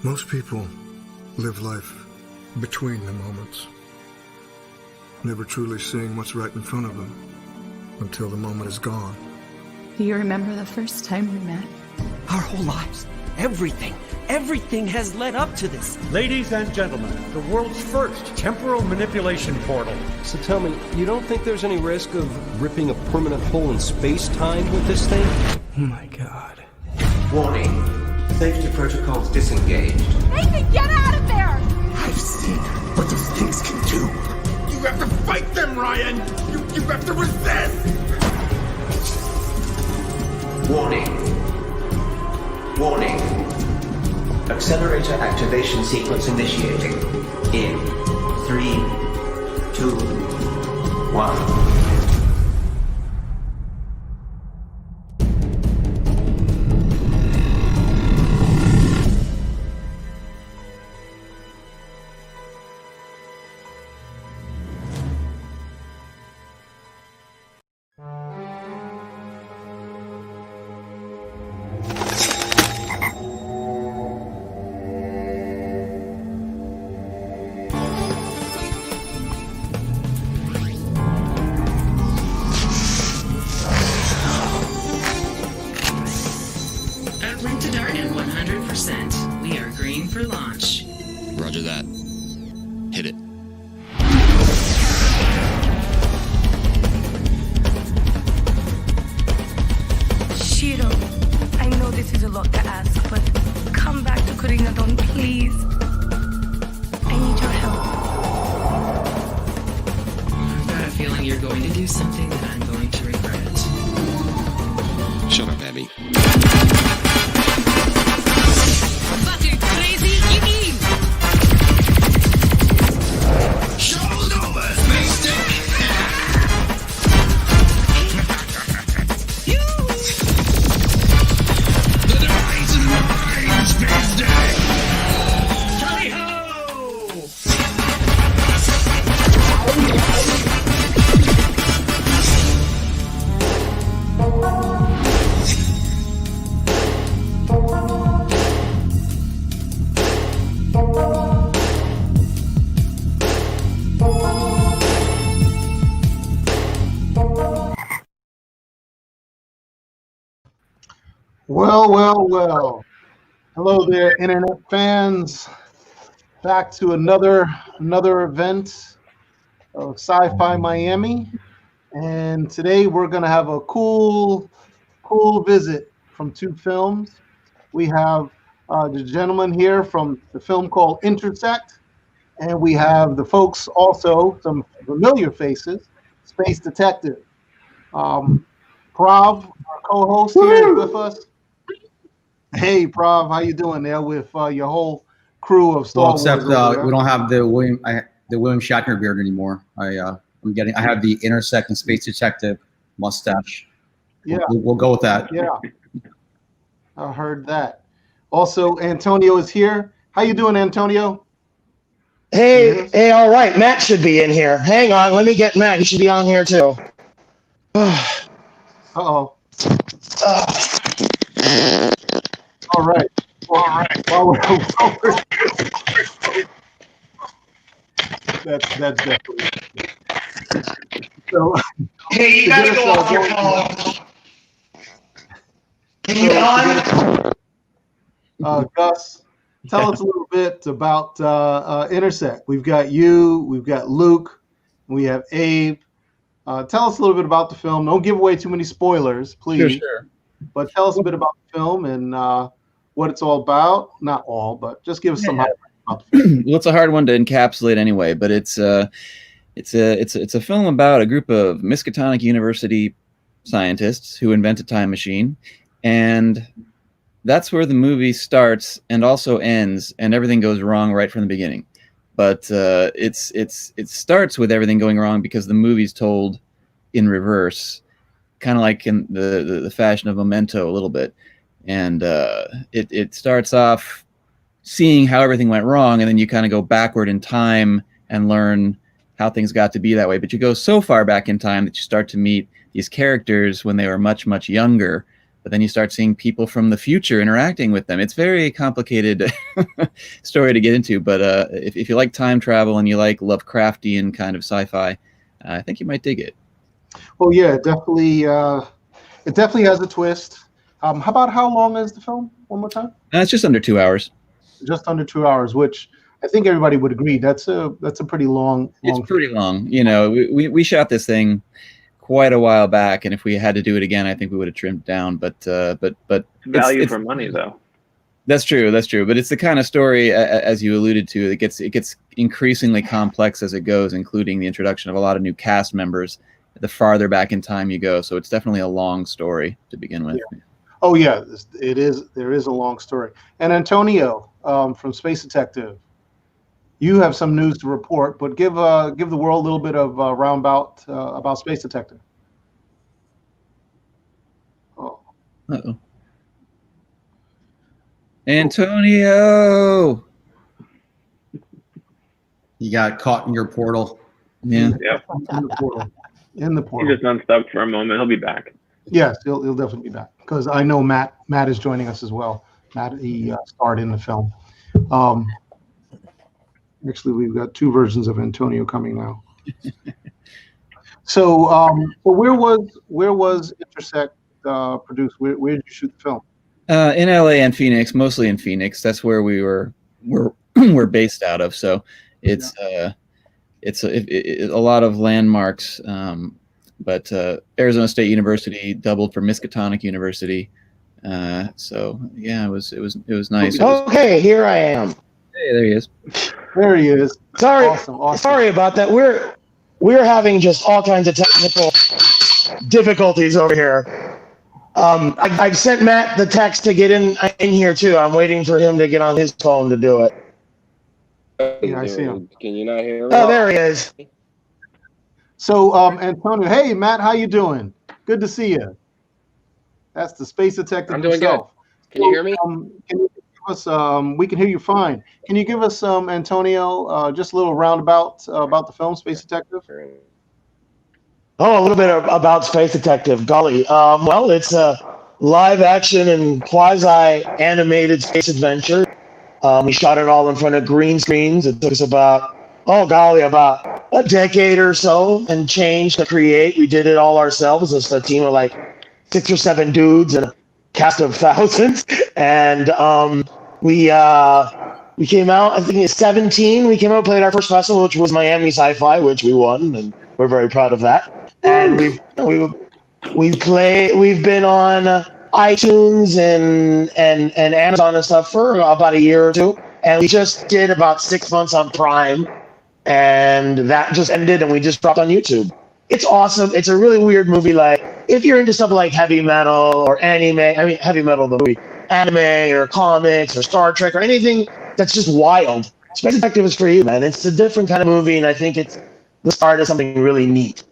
Most people live life between the moments, never truly seeing what's right in front of them until the moment is gone. Do you remember the first time we met? Our whole lives, everything has led up to this. Ladies and gentlemen, the world's first temporal manipulation portal. So tell me, you don't think there's any risk of ripping a permanent hole in space-time with this thing? Oh my god. Warning. Safety protocols disengaged. Nathan, get out of there! I've seen what those things can do. You have to fight them, Ryan! You have to resist! Warning. Warning. Accelerator activation sequence initiating. In 3, 2, 1. We are green for launch. Roger that. Hit it. Shiro, I know this is a lot to ask, but come back to Koreatown, please. I need your help. I've got a feeling you're going to do something that I'm going to regret. Shut up, Abby. Fucking crazy, you mean? Show's over, space stick! The device is mine, space stick! Tally-ho! Well. Hello there, internet fans. Back to another event of Sci-Fi Miami. And today we're going to have a cool visit from two films. We have the gentleman here from the film called Intercept. And we have the folks also, some familiar faces, Space Detective. Prav, our co-host here is with us. Hey, Prav, how you doing there with your whole crew of Star Wars? Except we don't have the William Shatner beard anymore. I have the Intersect and Space Detective mustache. Yeah, we'll go with that. Yeah, I heard that. Also, Antonio is here. How you doing, Antonio? Hey, all right. Matt should be in here. Hang on, let me get Matt. He should be on here too. Uh-oh. All right. That's definitely. So, hey, you gotta go off your phone. Can you get on? Gus, tell us a little bit about Intersect. We've got you, we've got Luke, we have Abe. Tell us a little bit about the film. Don't give away too many spoilers, please. Sure. But tell us a bit about the film and what it's all about. Not all, but just give us some highlights about the film. Well, it's a hard one to encapsulate anyway, but it's a film about a group of Miskatonic University scientists who invent a time machine, and that's where the movie starts and also ends, and everything goes wrong right from the beginning. But it starts with everything going wrong because the movie's told in reverse, kind of like in the fashion of Memento a little bit. And it starts off seeing how everything went wrong, and then you kind of go backward in time and learn how things got to be that way. But you go so far back in time that you start to meet these characters when they were much, much younger, but then you start seeing people from the future interacting with them. It's very complicated story to get into, but if you like time travel and you like Lovecraftian kind of sci-fi, I think you might dig it. Oh yeah, definitely. It definitely has a twist. How long is the film? One more time. It's just under 2 hours. Just under 2 hours, which I think everybody would agree that's a pretty long. It's pretty long. You know, we shot this thing quite a while back, and if we had to do it again, I think we would have trimmed down. But value for money, though. That's true. That's true. But it's the kind of story, as you alluded to, it gets increasingly complex as it goes, including the introduction of a lot of new cast members the farther back in time you go. So it's definitely a long story to begin with. Yeah. Oh yeah, it is. There is a long story. And Antonio from Space Detective, you have some news to report, but give the world a little bit of roundabout about Space Detective. Oh. Uh-oh. Antonio, you got caught in your portal. Yeah. Yep. In the portal. He just unstuck for a moment. He'll be back. Yes, he'll definitely be back because I know Matt is joining us as well. Matt, he starred in the film. Actually, we've got two versions of Antonio coming now. So where was Intercept produced? Where did you shoot the film? In LA and Phoenix, mostly in Phoenix. That's where we're based out of. So it's a lot of landmarks. But Arizona State University doubled for Miskatonic University. So yeah, it was nice. Okay, here I am. Hey, there he is. There he is. Sorry, awesome. Sorry about that. We're having just all kinds of technical difficulties over here. I've sent Matt the text to get in here too. I'm waiting for him to get on his phone to do it. Yeah, I see him. Can you not hear me? Oh, there he is. So, Antonio, hey, Matt, how you doing? Good to see you. That's the Space Detective I'm doing himself. good. Can you hear me? Can you give us, we can hear you fine. Can you give us, Antonio, just a little roundabout about the film Space Detective? Oh, a little bit about Space Detective. Golly. Well, it's a live action and quasi-animated space adventure. We shot it all in front of green screens. It took us about a decade or so and change to create. We did it all ourselves. It's a team of like 6 or 7 dudes and a cast of thousands. And we came out, I think it's 17. We came out and played our first festival, which was Miami SciFi, which we won, and we're very proud of that. And we've been on iTunes and Amazon and stuff for about a year or two. And we just did about 6 months on Prime. And that just ended, and we just dropped on YouTube. It's awesome. It's a really weird movie. Like, if you're into stuff like heavy metal or anime, I mean, heavy metal, the movie, anime or comics or Star Trek or anything that's just wild, Space Detective is for you, man. It's a different kind of movie, and I think it's the start of something really neat.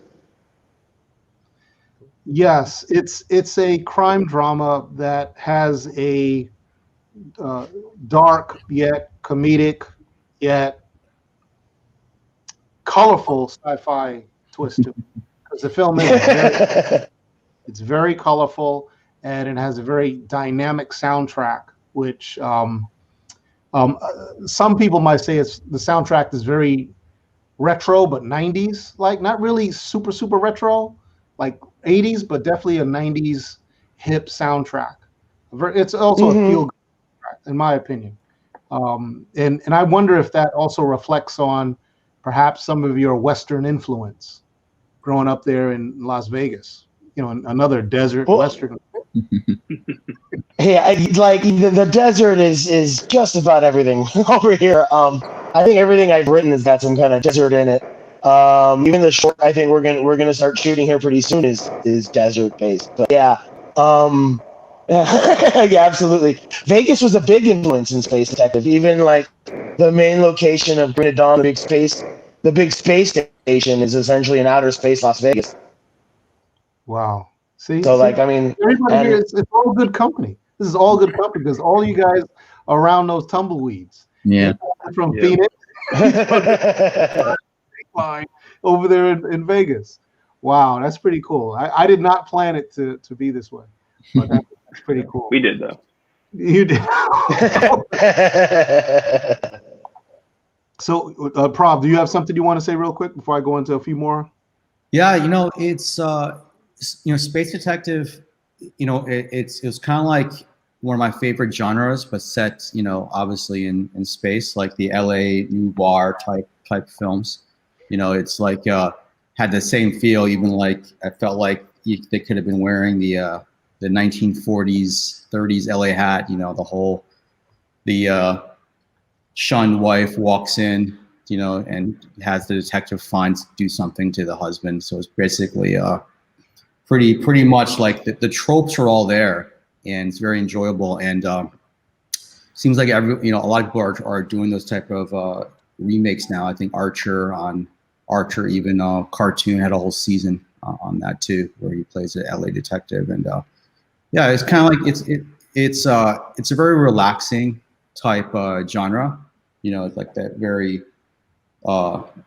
Yes, it's a crime drama that has a dark yet comedic yet colorful sci-fi twist to it, because the film is it's very colorful and it has a very dynamic soundtrack, which some people might say the soundtrack is very retro, but 90s, like not really super retro, like 80s, but definitely a 90s hip soundtrack. It's also a feel-good track, in my opinion, and I wonder if that also reflects on perhaps some of your Western influence growing up there in Las Vegas, another desert Western. Yeah, like the desert is just about everything over here. I think everything I've written has got some kind of desert in it. Even the short I think we're gonna start shooting here pretty soon is desert based. But yeah, yeah, absolutely. Vegas was a big influence in Space Detective. Even like the main location of Green Dawn, the big space station is essentially in outer space Las Vegas. Wow. See, like, I mean, everybody here, it's all good company. This is all good company because all you guys are around those tumbleweeds. Yeah. From Phoenix over there in Vegas. Wow, that's pretty cool. I did not plan it to be this way, but That's pretty cool. We did though. You did. So, Prav, do you have something you want to say real quick before I go into a few more? Yeah, it's Space Detective. It's kind of like one of my favorite genres, but set obviously in space, like the LA noir type films. It's like had the same feel. Even like I felt like they could have been wearing the 1940s, 30s LA hat. The shunned wife walks in, and has the detective do something to the husband. So it's basically pretty much like the tropes are all there, and it's very enjoyable. And seems like a lot of people are doing those type of remakes now. I think Archer, even cartoon had a whole season on that too, where he plays an LA detective. And yeah, it's kind of like it's a very relaxing type genre. It's like that very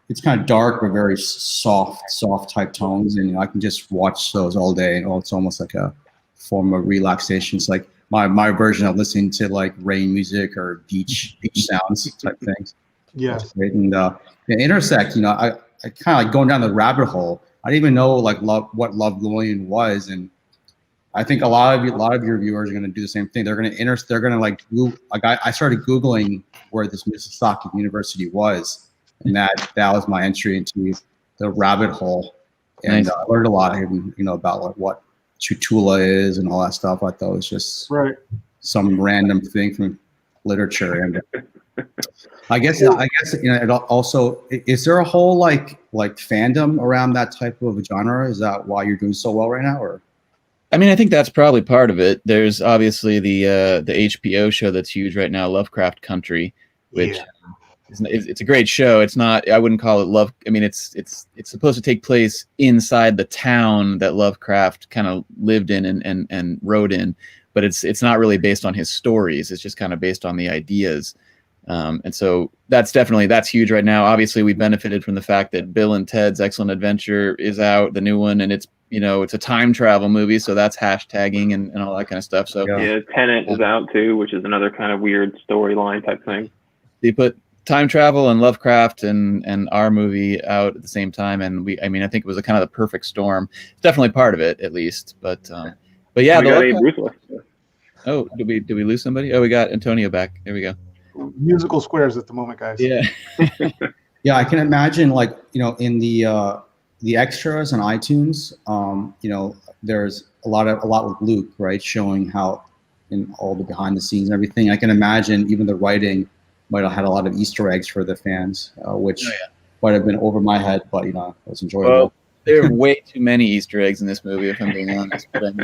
it's kind of dark but very soft type tones, and I can just watch those all day. It's almost like a form of relaxation. It's like my version of listening to like rain music or beach sounds type things. Yes. And Intersect, I kind of like going down the rabbit hole. I didn't even know like what Love Lillian was, and I think a lot of your viewers are going to do the same thing. They're going to like Google. Like I started Googling where this Mississauga University was, and that was my entry into the rabbit hole. And I learned a lot, about like what Chutula is and all that stuff. I thought it was just some random thing from literature. And I guess it also, is there a whole like fandom around that type of genre? Is that why you're doing so well right now, or? I mean, I think that's probably part of it. There's obviously the HBO show that's huge right now, Lovecraft Country, which it's a great show. It's not, I wouldn't call it love. I mean, it's supposed to take place inside the town that Lovecraft kind of lived in and wrote in, but it's not really based on his stories. It's just kind of based on the ideas. And so that's huge right now. Obviously, we benefited from the fact that Bill and Ted's Excellent Adventure is out, the new one, and it's a time travel movie, so that's hashtagging and all that kind of stuff. So yeah, Tenet is out too, which is another kind of weird storyline type thing. They put time travel and Lovecraft and our movie out at the same time, and I think it was a kind of the perfect storm. It's definitely part of it, at least. But yeah, oh, did we lose somebody? Oh, we got Antonio back. There we go. Musical squares at the moment, guys. Yeah. Yeah, I can imagine like in the extras on iTunes, there's a lot with Luke, right, showing how in all the behind the scenes and everything. I can imagine even the writing might have had a lot of Easter eggs for the fans, which might have been over my head, but it was enjoyable. Well, there are way too many Easter eggs in this movie, if I'm being honest. But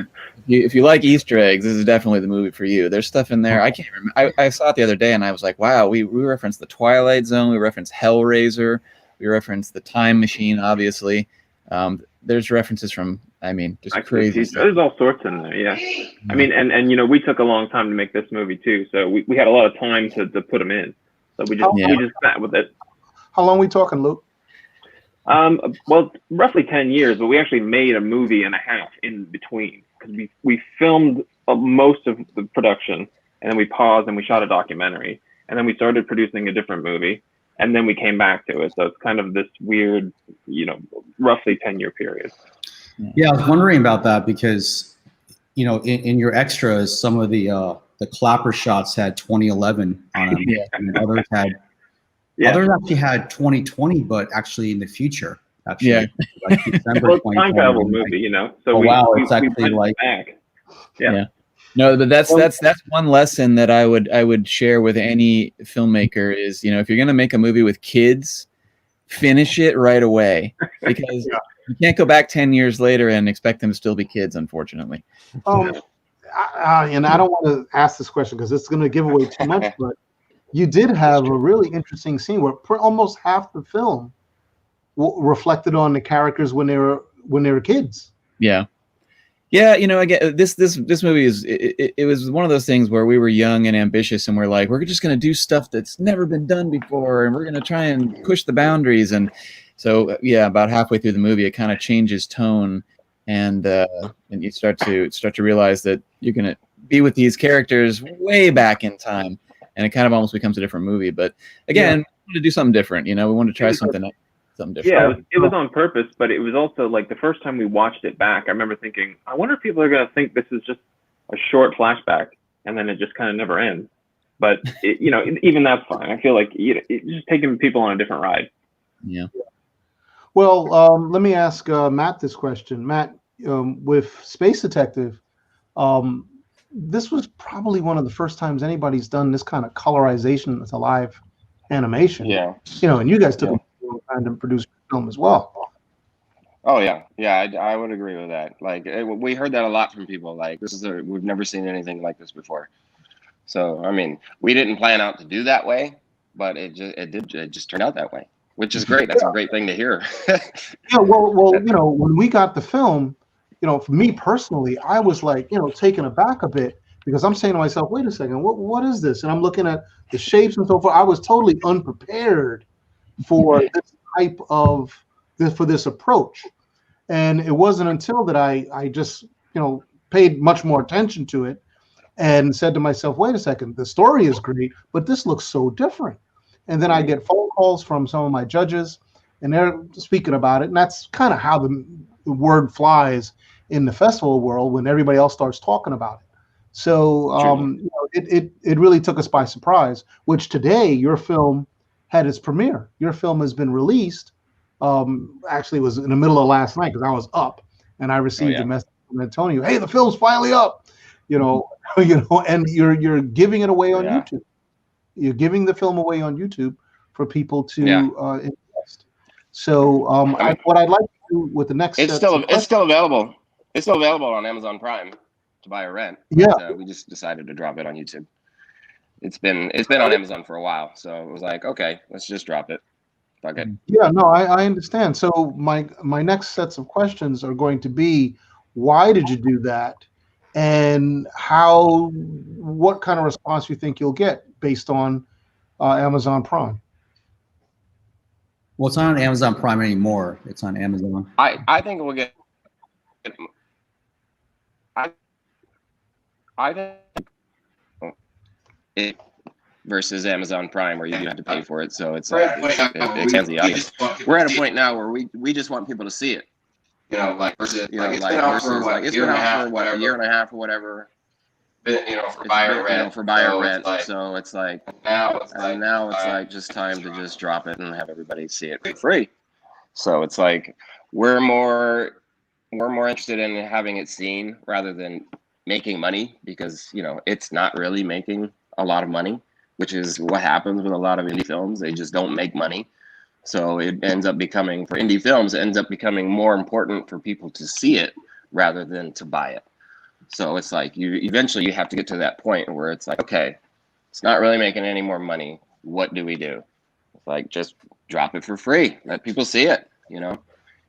if you like Easter eggs, this is definitely the movie for you. There's stuff in there I can't remember. I saw it the other day, and I was like, wow, we referenced the Twilight Zone, we referenced Hellraiser, we referenced the Time Machine, obviously. There's references from, just crazy stuff. There's all sorts in there, yeah. I mean, and we took a long time to make this movie too, so we had a lot of time to put them in. So we just sat with it. How long are we talking, Luke? Well, roughly 10 years, but we actually made a movie and a half in between, because we filmed most of the production, and then we paused and we shot a documentary, and then we started producing a different movie, and then we came back to it. So it's kind of this weird, roughly 10-year period. Yeah, I was wondering about that because, in your extras, some of the clapper shots had 2011 on them, and others had. Yeah. Others actually had 2020, but actually in the future. Actually, like December well, time travel movie, So it's actually like back. Yeah. No, but that's one lesson that I would share with any filmmaker is, if you're gonna make a movie with kids, finish it right away, because you can't go back 10 years later and expect them to still be kids, unfortunately. And I don't want to ask this question because it's going to give away too much, but you did have a really interesting scene where almost half the film reflected on the characters when they were kids. Yeah. I get this movie it was one of those things where we were young and ambitious, and we're like, we're just going to do stuff that's never been done before, and we're going to try and push the boundaries. And so about halfway through the movie, it kind of changes tone, and you start to realize that you're going to be with these characters way back in time, and it kind of almost becomes a different movie. But again, we want to do something different. We want to try something different. Yeah, it was on purpose, but it was also like the first time we watched it back, I remember thinking, I wonder if people are going to think this is just a short flashback, and then it just kind of never ends. But even that's fine. I feel like it's just taking people on a different ride. Yeah. Well, let me ask Matt this question. Matt, with Space Detective, this was probably one of the first times anybody's done this kind of colorization with a live animation. Yeah. And you guys took a long time to produce a film as well. Oh yeah, I would agree with that. Like we heard that a lot from people. Like we've never seen anything like this before. So I mean, we didn't plan out to do that way, but it just turned out that way, which is great. That's a great thing to hear. Yeah, well, when we got the film, for me personally, I was like, taken aback a bit because I'm saying to myself, wait a second, what is this? And I'm looking at the shapes and so forth. I was totally unprepared for this type of for this approach. And it wasn't until that I just, paid much more attention to it and said to myself, wait a second, the story is great, but this looks so different. And then I get phone calls from some of my judges, and they're speaking about it. And that's kind of how the word flies in the festival world when everybody else starts talking about it. So it really took us by surprise, which today your film had its premiere. Your film has been released. Actually, it was in the middle of last night because I was up and I received a message from Antonio. Hey, the film's finally up, and you're giving it away on YouTube. You're giving the film away on YouTube for people to invest. So what I'd like to do with the next it's still available. It's still available on Amazon Prime to buy or rent. Yeah, but, we just decided to drop it on YouTube. It's been on Amazon for a while, so it was like, okay, let's just drop it. Fuck it. Yeah, no, I understand. So my next sets of questions are going to be, why did you do that, and what kind of response you think you'll get based on Amazon Prime? Well, it's not on Amazon Prime anymore. It's on Amazon. I think we'll get. I think it versus Amazon Prime, where you do have to pay for it, so it's it expands the audience. We're at a point now where we just want people to see it. Versus it's been out for a year and a half or whatever. For buy or rent. So it's like now it's like just time to just drop it and have everybody see it for free. So it's like we're more interested in having it seen rather than making money, because it's not really making a lot of money, which is what happens with a lot of indie films. They just don't make money. So it ends up becoming, for indie films, it ends up becoming more important for people to see it rather than to buy it. So it's like eventually you have to get to that point where it's like, okay, it's not really making any more money. What do we do? It's like, just drop it for free. Let people see it,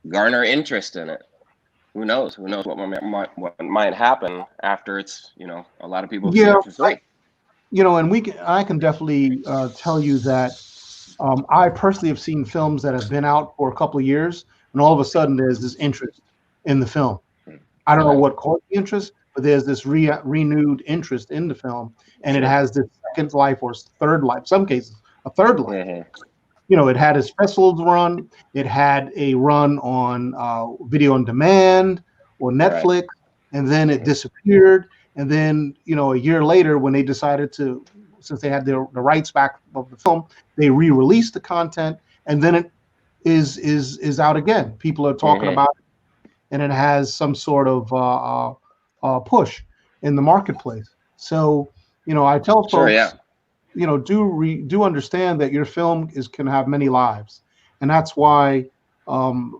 garner interest in it. Who knows? Who knows what might happen after it's, a lot of people see it for free. And I can definitely tell you that I personally have seen films that have been out for a couple of years, and all of a sudden there's this interest in the film. I don't know what caused the interest, but there's this renewed interest in the film, and it has this second life or third life, some cases a third life. It had its festivals run, it had a run on video on demand or Netflix, and then it disappeared. And then, a year later, when they decided to, since they had the rights back of the film, they re-released the content, and then it is out again. People are talking about it, and it has some sort of push in the marketplace. So, I tell folks, do understand that your film can have many lives, and that's why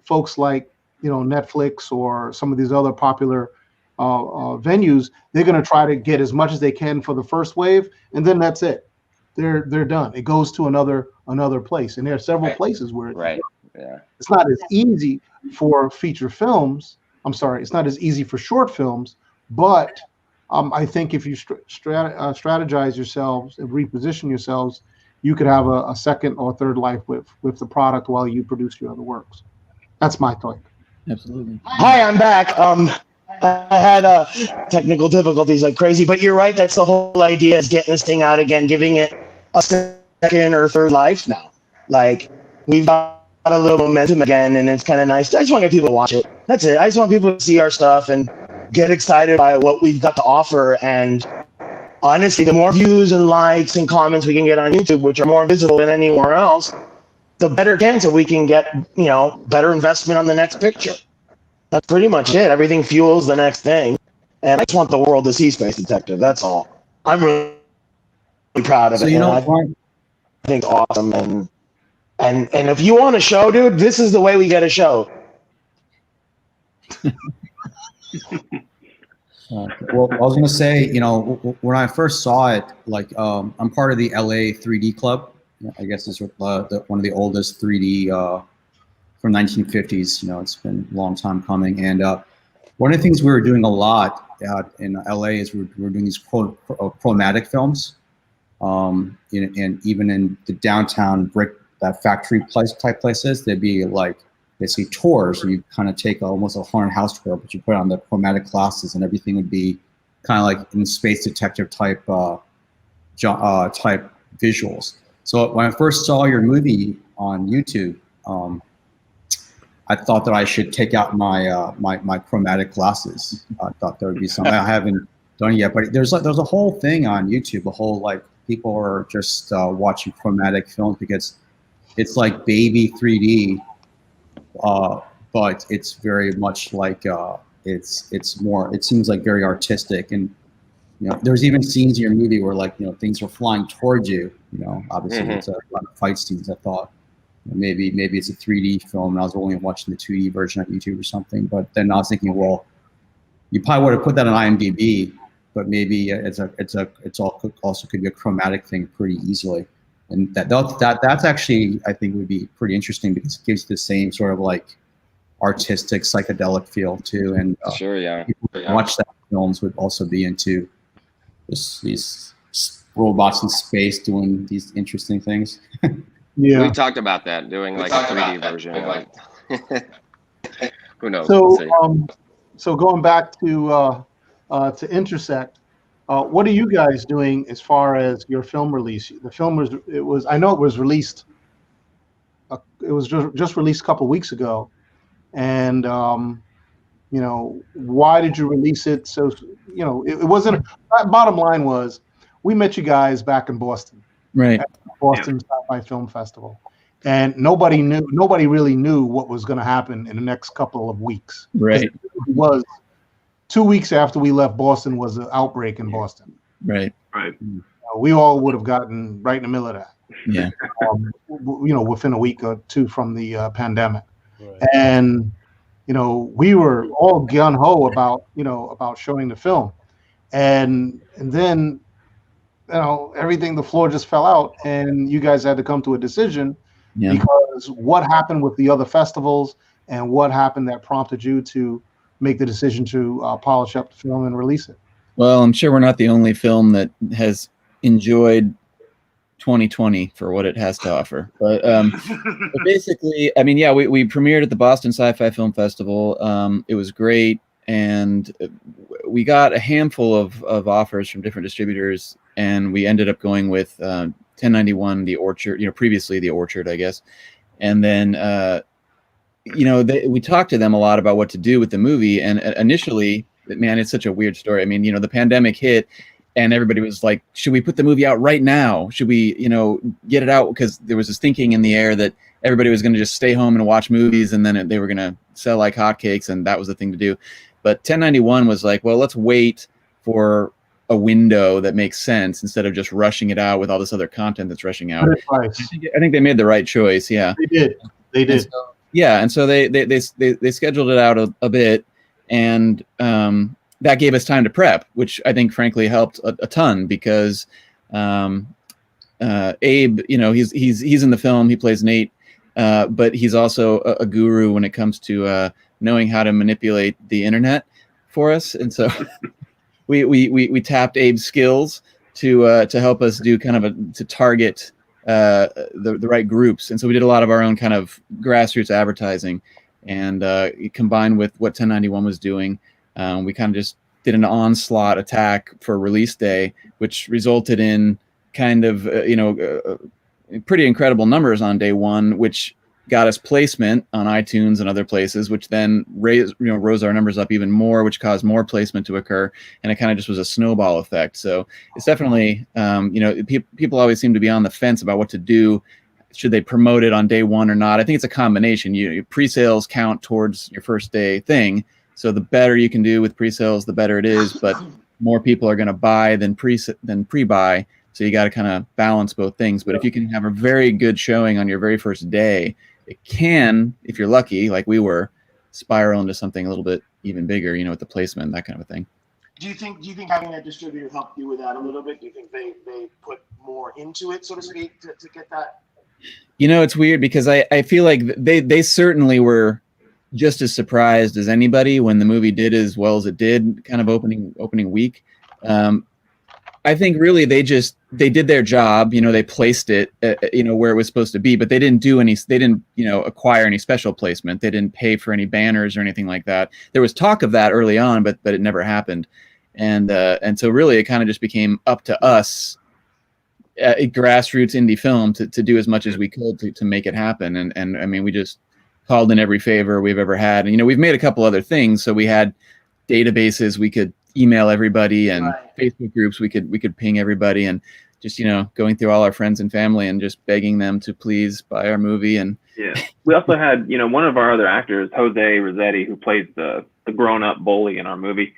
folks like Netflix or some of these other popular venues, they're going to try to get as much as they can for the first wave, and then that's it. They're done. It goes to another place, and there are several places where it's not as easy for feature films. I'm sorry, it's not as easy for short films, but I think if you strategize yourselves and reposition yourselves, you could have a second or third life with the product while you produce your other works. That's my thought. Absolutely. Hi, I'm back. I had technical difficulties like crazy, but you're right. That's the whole idea, is getting this thing out again, giving it a second or third life now. Like, we've got a little momentum again, and it's kind of nice. I just want to get people to watch it. That's it. I just want people to see our stuff and get excited by what we've got to offer. And honestly, the more views and likes and comments we can get on YouTube, which are more visible than anywhere else, the better chance that we can get, better investment on the next picture. That's pretty much it. Everything fuels the next thing. And I just want the world to see Space Detective. That's all. I'm really proud of it. I think it's awesome. And if you want a show, dude, this is the way we get a show. Well, I was going to say, when I first saw it, like, I'm part of the LA 3D Club. I guess it's one of the oldest 3D from 1950s. It's been a long time coming. And one of the things we were doing a lot in LA is we were doing these chromatic films. And even in the downtown brick, that factory type places, there'd be like basically tours. So you kind of take almost a haunted house tour, but you put on the chromatic glasses, and everything would be kind of like in Space Detective type type visuals. So when I first saw your movie on YouTube, I thought that I should take out my my chromatic glasses. I thought there would be something. I haven't done it yet, but there's a whole thing on YouTube. A whole, like, people are just watching chromatic films because it's like baby 3D, but it's very much like it's more. It seems like very artistic, and there's even scenes in your movie where, like, things are flying towards you. Obviously it's a lot of fight scenes. I thought maybe it's a 3D film, and I was only watching the 2D version on YouTube or something. But then I was thinking, well, you probably would have put that on IMDb, but maybe it's also could be a chromatic thing pretty easily. And that's actually, I think, would be pretty interesting because it gives the same sort of like artistic psychedelic feel too. And sure, yeah. People who watch that films would also be into these robots in space doing these interesting things. Yeah, we talked about that, doing like a 3D version. Who knows? So, We'll so going back to Intercept, what are you guys doing as far as your film release? The film was I know it was released. It was just released a couple of weeks ago, and why did you release it? So it wasn't. Bottom line was, we met you guys back in Boston, right? At Boston SciFi Film Festival, and nobody really knew what was going to happen in the next couple of weeks. Right. It was 2 weeks after we left Boston was an outbreak in Boston. Right. Right. We all would have gotten right in the middle of that. Yeah. Within a week or two from the pandemic, and we were all gung ho about showing the film, and then everything, the floor just fell out, and you guys had to come to a decision because what happened with the other festivals and what happened that prompted you to make the decision to polish up the film and release it. Well, I'm sure we're not the only film that has enjoyed 2020 for what it has to offer. But basically, I mean, yeah, we premiered at the Boston Sci-Fi Film Festival. It was great, and we got a handful of offers from different distributors, and we ended up going with 1091, The Orchard, previously The Orchard, I guess. And then, we talked to them a lot about what to do with the movie. And initially, man, it's such a weird story. I mean, the pandemic hit, and everybody was like, should we put the movie out right now? Should we, get it out? Because there was this thinking in the air that everybody was going to just stay home and watch movies, and then they were going to sell like hotcakes, and that was the thing to do. But 1091 was like, well, let's wait for a window that makes sense instead of just rushing it out with all this other content that's rushing out. I think they made the right choice. Yeah, they did. And so they scheduled it out a bit, and that gave us time to prep, which I think frankly helped a ton because Abe, he's in the film, he plays Nate, but he's also a guru when it comes to knowing how to manipulate the internet for us, and so we tapped Abe's skills to help us do kind of to target the right groups, and so we did a lot of our own kind of grassroots advertising, and combined with what 1091 was doing, We kind of just did an onslaught attack for release day, which resulted in kind of pretty incredible numbers on day one, which got us placement on iTunes and other places, which then rose our numbers up even more, which caused more placement to occur, and it kind of just was a snowball effect. So it's definitely people always seem to be on the fence about what to do. Should they promote it on day one or not? I think it's a combination. Your pre-sales count towards your first day thing, so the better you can do with pre-sales, the better it is. But more people are going to buy than pre-buy, so you got to kind of balance both things. But if you can have a very good showing on your very first day, it can, if you're lucky, like we were, spiral into something a little bit even bigger, with the placement, that kind of a thing. Do you think having a distributor helped you with that a little bit? Do you think they put more into it, so to speak, to get that? It's weird because I feel like they certainly were just as surprised as anybody when the movie did as well as it did, kind of opening week. I think really they did their job. They placed it, where it was supposed to be, but they didn't acquire any special placement. They didn't pay for any banners or anything like that. There was talk of that early on, but it never happened. And so really it kind of just became up to us, grassroots indie film, to do as much as we could to make it happen. And I mean, we just called in every favor we've ever had. And, we've made a couple other things. So we had databases we could email everybody, and Facebook groups we could ping everybody, and just going through all our friends and family and just begging them to please buy our movie. And we also had one of our other actors, Jose Rossetti, who plays the grown-up bully in our movie.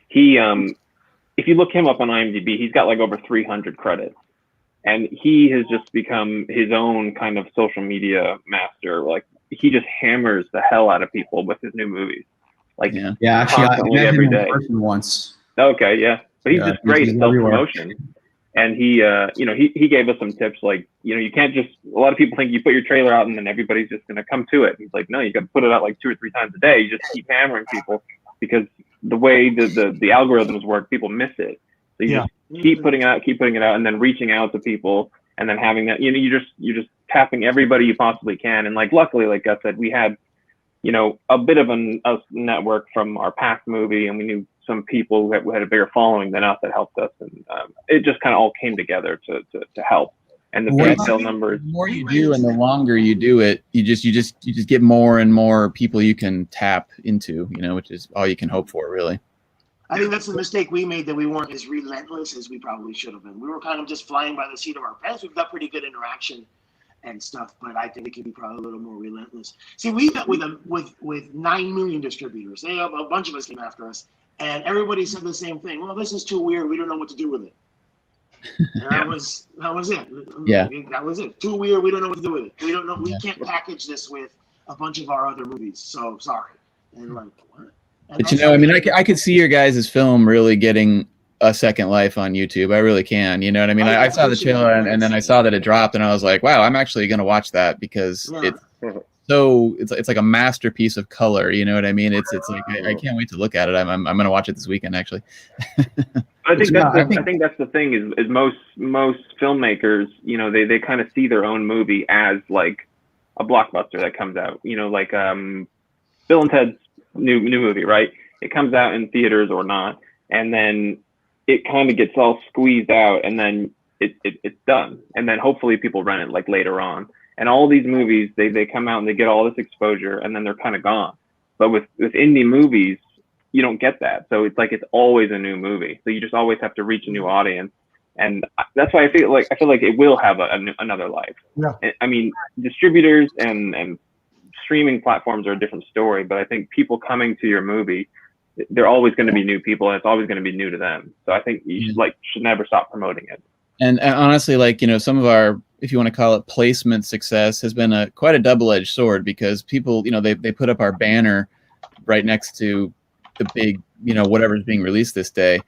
He if you look him up on IMDb, he's got like over 300 credits, and he has just become his own kind of social media master. Like, he just hammers the hell out of people with his new movies. Like, actually, I met every him day. in person once. Okay, yeah, but he's just great at self-promotion, and he gave us some tips. Like, you can't just. A lot of people think you put your trailer out and then everybody's just gonna come to it. He's like, no, you got to put it out like 2 or 3 times a day. You just keep hammering people, because the way the algorithms work, people miss it. So you just keep putting it out, and then reaching out to people, and then having that. You're just tapping everybody you possibly can. And like, luckily, like I said, we had a bit of a network from our past movie, and we knew some people who had a bigger following than us that helped us, and it just kind of all came together to help. And the pre-sale numbers. The more you do, and the longer you do it, you just get more and more people you can tap into, which is all you can hope for, really. I think that's the mistake we made, that we weren't as relentless as we probably should have been. We were kind of just flying by the seat of our pants. We've got pretty good interaction and stuff, but I think it could be probably a little more relentless. See, we met with 9 million distributors. They have a bunch of us came after us, and everybody said the same thing. Well, this is too weird. We don't know what to do with it. And that was it. Yeah, that was it. Too weird. We don't know what to do with it. We don't know. We can't package this with a bunch of our other movies. So sorry. And like, what? And but I mean, I could see your guys' film really getting a second life on YouTube. I really can. You know what I mean? I saw the trailer, and then I saw that it dropped, and I was like, wow, I'm actually going to watch that, because it's like a masterpiece of color. You know what I mean? It's like I can't wait to look at it. I'm going to watch it this weekend, actually. I think that's the thing is most filmmakers, they kind of see their own movie as like a blockbuster that comes out. Like Bill and Ted's new movie, right? It comes out in theaters or not, and then it kind of gets all squeezed out, and then it's done, and then hopefully people rent it like later on. And all these movies, they come out and they get all this exposure, and then they're kind of gone. But with indie movies, you don't get that. So it's like it's always a new movie. So you just always have to reach a new audience, and that's why I feel like it will have another life. Yeah. I mean, distributors and streaming platforms are a different story, but I think people coming to your movie, they're always going to be new people, and it's always going to be new to them. So I think you should never stop promoting it. And honestly, some of our, if you want to call it, placement success has been quite a double-edged sword, because people, they put up our banner right next to the big, whatever's being released this day,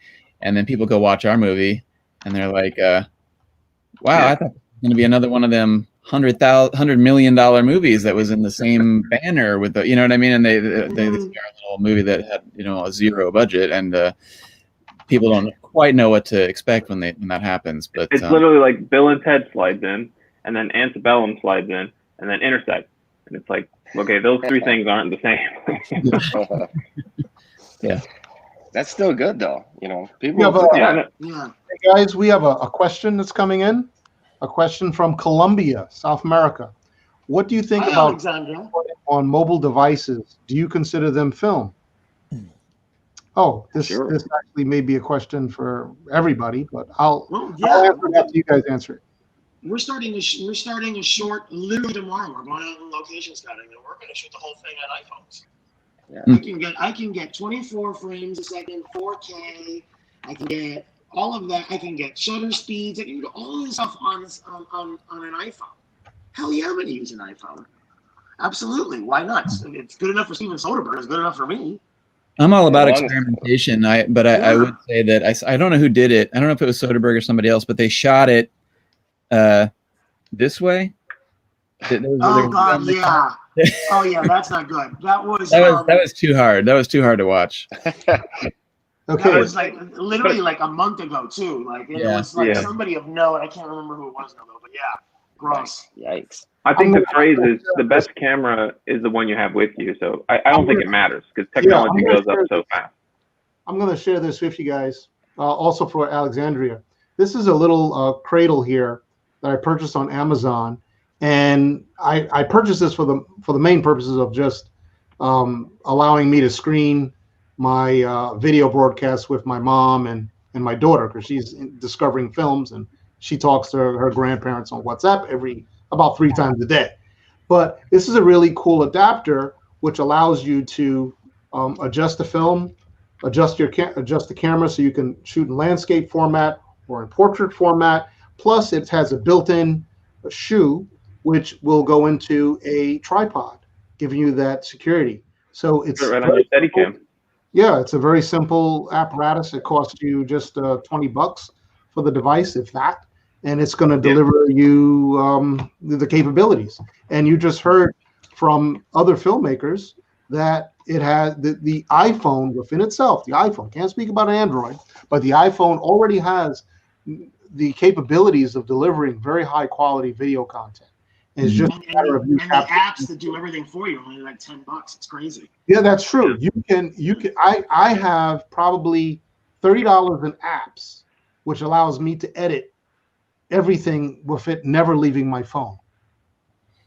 and then people go watch our movie, and they're like, wow, I thought it was going to be another one of them $100 million movies that was in the same banner with the, you know what I mean? And they see our little movie that had, a zero budget, and people don't quite know what to expect when that happens. But it's literally like Bill and Ted slides in, and then Antebellum slides in, and then Intercept, and it's like, okay, those 3 things aren't the same. Yeah. That's still good though. You know, people. We have Yeah. Hey guys, we have a question that's coming in. A question from Colombia, South America. What do you think about Alexandra. on mobile devices? Do you consider them film? Oh, this actually may be a question for everybody, but I'll answer it after you guys answer it. We're starting a short literally tomorrow. We're going out on location scouting, and we're going to shoot the whole thing on iPhones. Yeah. I can get 24 frames a second, 4K. I can get all of that. I can get shutter speeds. I can do all this stuff on an iPhone. Hell yeah, I'm going to use an iPhone. Absolutely, why not? It's good enough for Steven Soderbergh. It's good enough for me. I'm all about experimentation. But I would say that I don't know who did it. I don't know if it was Soderbergh or somebody else, but they shot it this way. Oh God, yeah. Oh yeah, that's not good. That was too hard. That was too hard to watch. Okay. That was like literally like a month ago too. Like it was like somebody of note. I can't remember who it was now though, but yeah, gross. Yikes. I think the phrase is the best camera is the one you have with you. So I don't think it matters because technology goes up so fast. I'm going to share this with you guys, also for Alexandria. This is a little cradle here that I purchased on Amazon, and I purchased this for the main purposes of just allowing me to screen my video broadcasts with my mom and my daughter, because she's discovering films and she talks to her grandparents on WhatsApp about 3 times a day. But this is a really cool adapter which allows you to adjust the film, adjust the camera so you can shoot in landscape format or in portrait format. Plus, it has a built-in shoe which will go into a tripod, giving you that security. So it's right on your Steadicam. Yeah, it's a very simple apparatus. It costs you just $20 for the device, if that, and it's going to deliver you the capabilities. And you just heard from other filmmakers that it has the iPhone within itself. The iPhone, can't speak about Android, but the iPhone already has the capabilities of delivering very high quality video content. And it's just a matter of you and the apps that do everything for you are only like $10. It's crazy. Yeah, that's true. You can. I have probably $30 in apps, which allows me to edit everything with it never leaving my phone.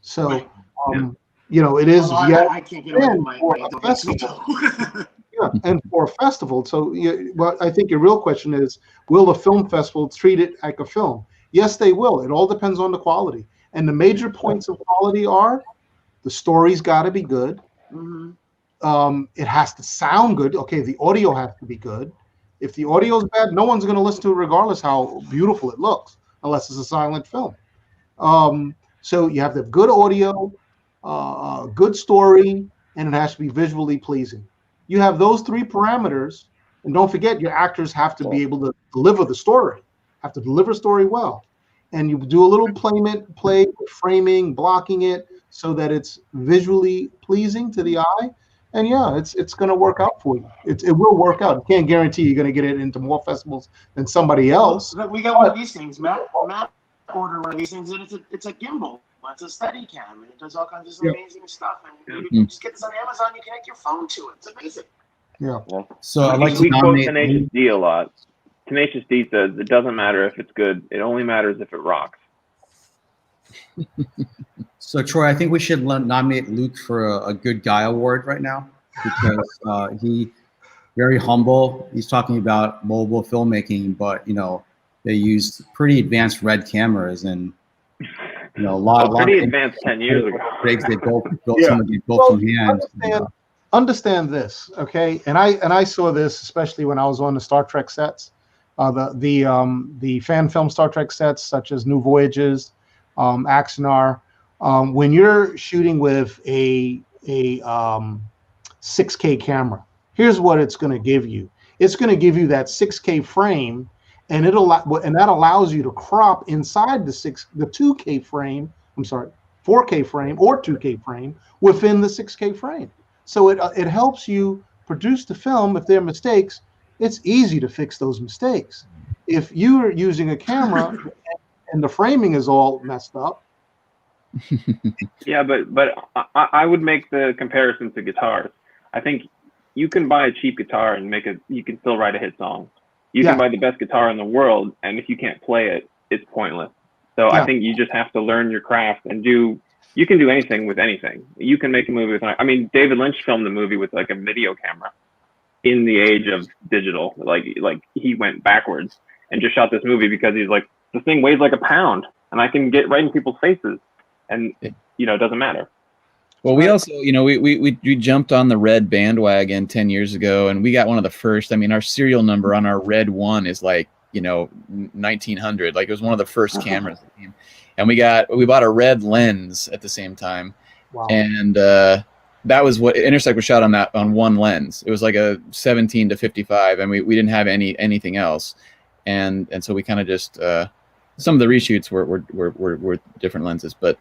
So, you know, it is. Well, I can't get away with my festival. Yeah, and for a festival. So, well, I think your real question is, will the film festival treat it like a film? Yes, they will. It all depends on the quality. And the major points of quality are the story's got to be good. Mm-hmm. It has to sound good. Okay, the audio has to be good. If the audio is bad, no one's going to listen to it regardless how beautiful it looks, unless it's a silent film. So you have to have good audio, good story, and it has to be visually pleasing. You have those 3 parameters, and don't forget your actors have to be able to deliver the story, have to deliver story well. And you do a little play, framing, blocking it so that it's visually pleasing to the eye. And yeah, it's going to work out for you. It will work out. I can't guarantee you're going to get it into more festivals than somebody else. We got one of these things. Matt ordered one of these things, and it's a gimbal. It's a Steadicam, and it does all kinds of amazing stuff. And you just get this on Amazon. You connect your phone to it. It's amazing. Yeah. So I like to we quote nominate. Tenacious D a lot. Tenacious D says it doesn't matter if it's good; it only matters if it rocks. So Troy, I think we should nominate Luke for a good guy award right now, because he very humble. He's talking about mobile filmmaking, but you know they used pretty advanced red cameras and you know a lot pretty of advanced 10 years ago. rigs they built some of these built from hand. Understand this, okay? And I saw this especially when I was on the Star Trek sets, the fan film Star Trek sets such as New Voyages, Axanar. When you're shooting with a 6K camera, here's what it's going to give you. It's going to give you that 6K frame, and that allows you to crop inside the 2K frame. I'm sorry, 4K frame or 2K frame within the 6K frame. So it helps you produce the film. If there are mistakes, it's easy to fix those mistakes. If you're using a camera and the framing is all messed up. Yeah, but I would make the comparison to guitars. I think you can buy a cheap guitar and you can still write a hit song. You Yeah. can buy the best guitar in the world, and if you can't play it, it's pointless. So Yeah. I think you just have to learn your craft and you can do anything with anything. You can make a movie with, I mean, David Lynch filmed the movie with like a video camera in the age of digital. Like he went backwards and just shot this movie because he's like, this thing weighs like a pound and I can get right in people's faces and, you know, it doesn't matter. Well, we also, you know, we jumped on the red bandwagon 10 years ago, and we got one of the first. I mean, our serial number on our red one is like, you know, 1900. Like it was one of the first cameras. And we bought a red lens at the same time. Wow. And that was what Intercept was shot on one lens. It was like a 17-55, and we didn't have anything else. And so we kind of just some of the reshoots were different lenses, but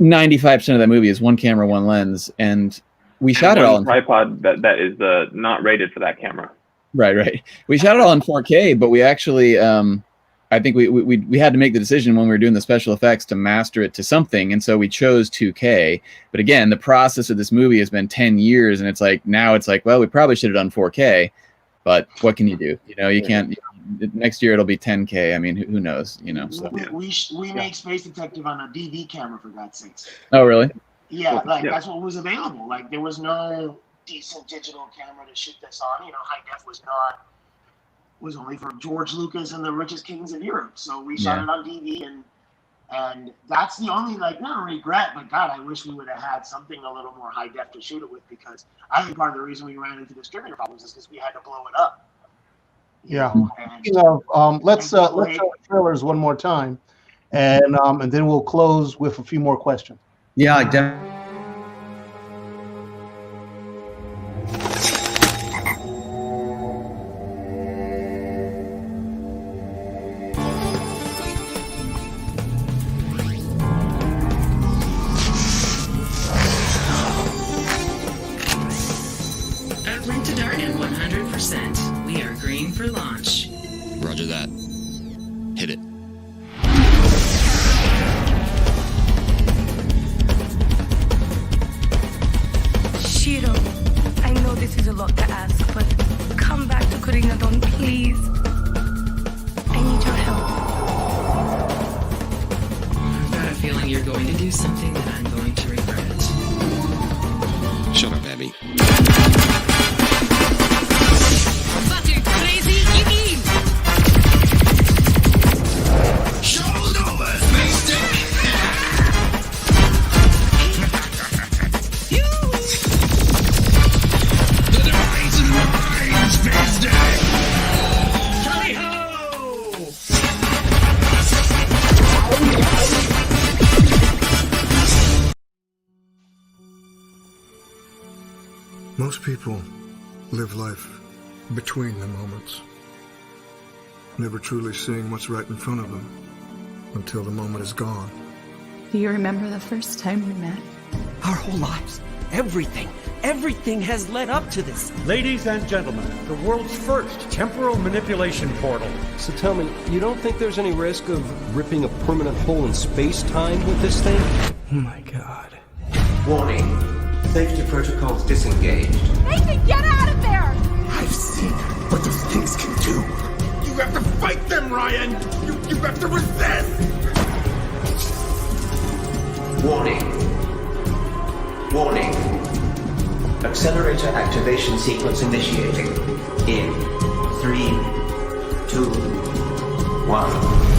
95% of that movie is one camera, one lens, and we shot it all in tripod that is not rated for that camera. Right. We shot it all in 4K, but we actually, I think we had to make the decision when we were doing the special effects to master it to something, and so we chose 2K. But again, the process of this movie has been 10 years, and it's like now it's like, well, we probably should have done 4K, but what can you do? You know, you can't. Next year it'll be 10K. I mean, who knows? You know. So We made Space Detective on a DV camera, for God's sakes. Oh, really? Yeah, like that's what was available. Like there was no decent digital camera to shoot this on. You know, high def was only for George Lucas and the richest kings of Europe. So we shot it on DV, and that's the only, like, not a regret, but God, I wish we would have had something a little more high def to shoot it with, because I think part of the reason we ran into distributor problems is because we had to blow it up. Yeah. Let's show the trailers one more time, and then we'll close with a few more questions. Yeah, I definitely. Uplink to target 100%. We are green for launch. Roger that. Hit it. Shiro, I know this is a lot to ask, but come back to Koreatown, please. I need your help. I've got a feeling you're going to do something that I'm going to regret. Shut up, Abby. Fucking crazy, you mean? Show's over, space dick! The device is mine, space dick! Tally-ho! Most people live life between the moments, never truly seeing what's right in front of them until the moment is gone. Do you remember the first time we met? Our whole lives, everything has led up to this. Ladies and gentlemen, the world's first temporal manipulation portal. So tell me, you don't think there's any risk of ripping a permanent hole in space-time with this thing? Oh my God. Warning. Safety protocols disengaged. Nathan, get out of there! I've seen what those things can do. You have to fight them, Ryan! You have to resist! Warning. Warning. Accelerator activation sequence initiating. In 3, 2, 1.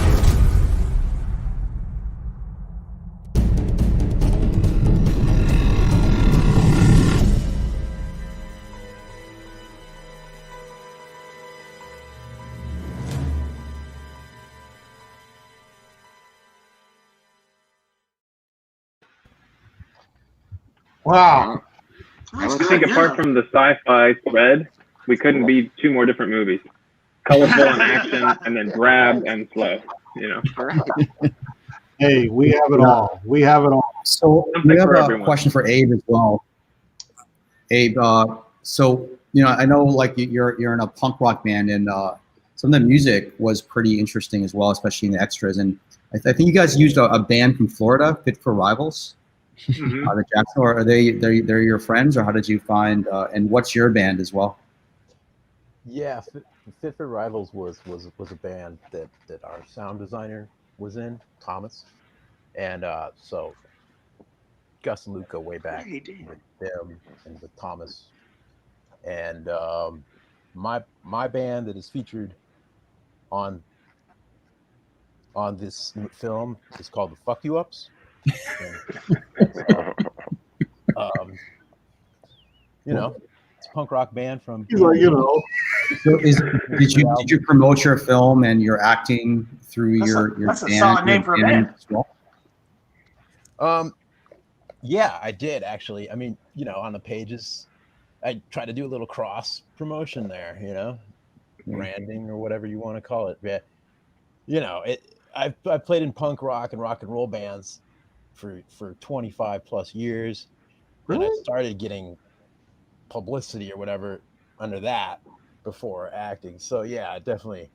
Wow. I think apart from the sci-fi thread, we couldn't be two more different movies. Colorful and action, and then grab and slow. You know. Hey, we have it all. We have it all. So Something we have for a everyone. question for Abe as well. Abe, so you know, I know like you're in a punk rock band, and some of the music was pretty interesting as well, especially in the extras. And I think you guys used a band from Florida, Fit for Rivals. The Jackson, or are they're your friends, or how did you find? And what's your band as well? Yeah, Fit for Rivals was a band that our sound designer was in, Thomas, and so Gus and Luca way back with them and with Thomas, and my band that is featured on this film is called the Fuck You Ups. You know, it's a punk rock band from. He's like, you know. So did you promote your film and your acting through your that's band? A solid name for a band. As well? Yeah, I did actually. I mean, you know, on the pages, I try to do a little cross promotion there. You know, branding or whatever you want to call it. Yeah, you know, I've played in punk rock and roll bands for 25 plus years, and I started getting publicity or whatever under that before acting. So yeah, definitely.